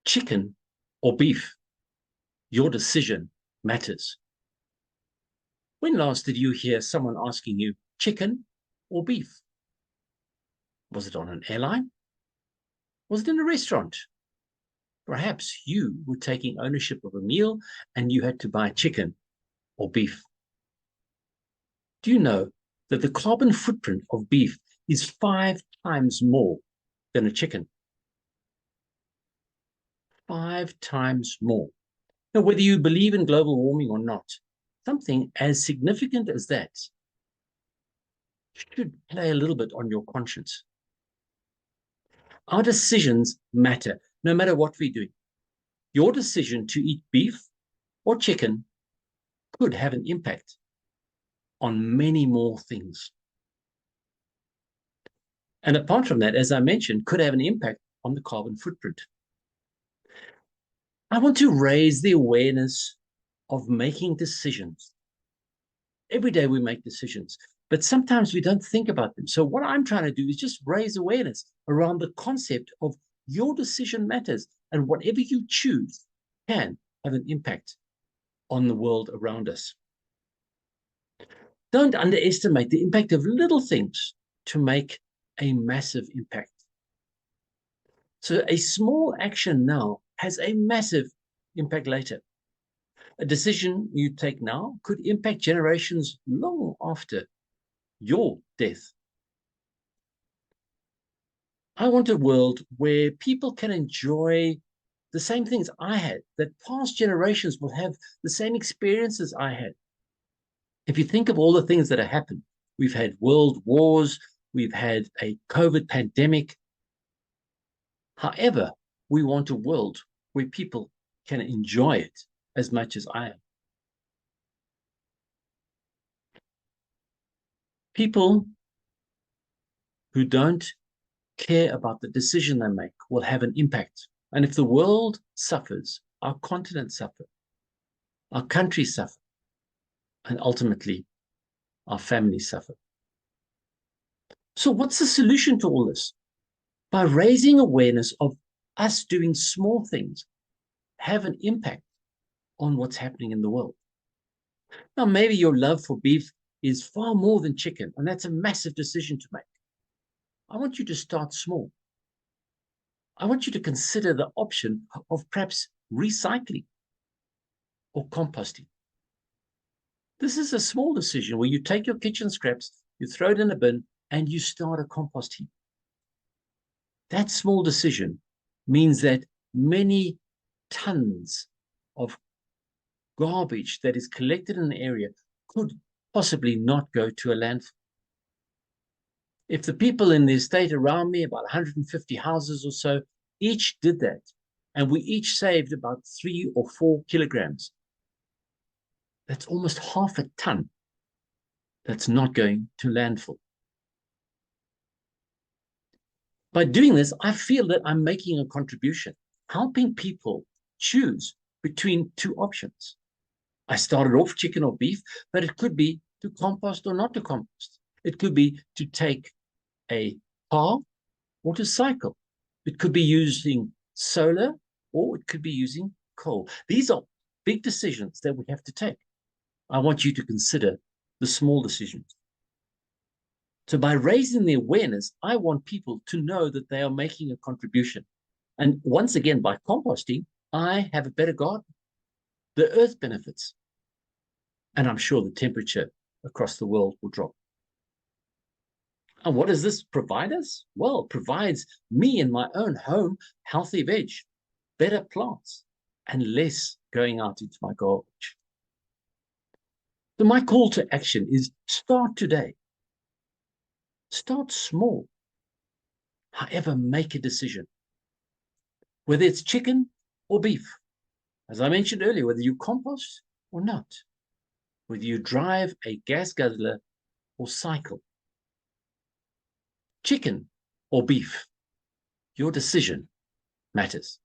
Chicken or beef, your decision matters. When last did you hear someone asking you chicken or beef? Was it on an airline? Was it in a restaurant? Perhaps you were taking ownership of a meal and you had to buy chicken or beef. Do you know that the carbon footprint of beef is 5 times more than a chicken? 5 times more. Now, whether you believe in global warming or not, something as significant as that should play a little bit on your conscience. Our decisions matter, no matter what we're doing. Your decision to eat beef or chicken could have an impact on many more things. And apart from that, as I mentioned, could have an impact on the carbon footprint. I want to raise the awareness of making decisions. Every day we make decisions, but sometimes we don't think about them. So what I'm trying to do is just raise awareness around the concept of your decision matters, and whatever you choose can have an impact on the world around us. Don't underestimate the impact of little things to make a massive impact. So a small action now has a massive impact later. A decision you take now could impact generations long after your death. I want a world where people can enjoy the same things I had, that past generations will have the same experiences I had. If you think of all the things that have happened, we've had world wars, we've had a COVID pandemic. However, we want a world where people can enjoy it as much as I am. People who don't care about the decision they make will have an impact. And if the world suffers, our continent suffers, our countries suffer, and ultimately our families suffer. So what's the solution to all this? By raising awareness of us doing small things have an impact on what's happening in the world. Now, maybe your love for beef is far more than chicken, and that's a massive decision to make. I want you to start small. I want you to consider the option of perhaps recycling or composting. This is a small decision where you take your kitchen scraps, you throw it in a bin, and you start a compost heap. That small decision means that many tons of garbage that is collected in an area could possibly not go to a landfill. If the people in the estate around me, about 150 houses or so, each did that, and we each saved about 3 or 4 kilograms, that's almost half a ton that's not going to landfill. By doing this, I feel that I'm making a contribution, helping people choose between 2 options. I started off chicken or beef, but it could be to compost or not to compost. It could be to take a car or to cycle. It could be using solar or it could be using coal. These are big decisions that we have to take. I want you to consider the small decisions. So by raising the awareness, I want people to know that they are making a contribution. And once again, by composting, I have a better garden. The earth benefits. And I'm sure the temperature across the world will drop. And what does this provide us? Well, it provides me in my own home healthy veg, better plants, and less going out into my garbage. So my call to action is start today. Start small. However, make a decision. Whether it's chicken or beef. As I mentioned earlier, whether you compost or not. Whether you drive a gas guzzler or cycle. Chicken or beef. Your decision matters.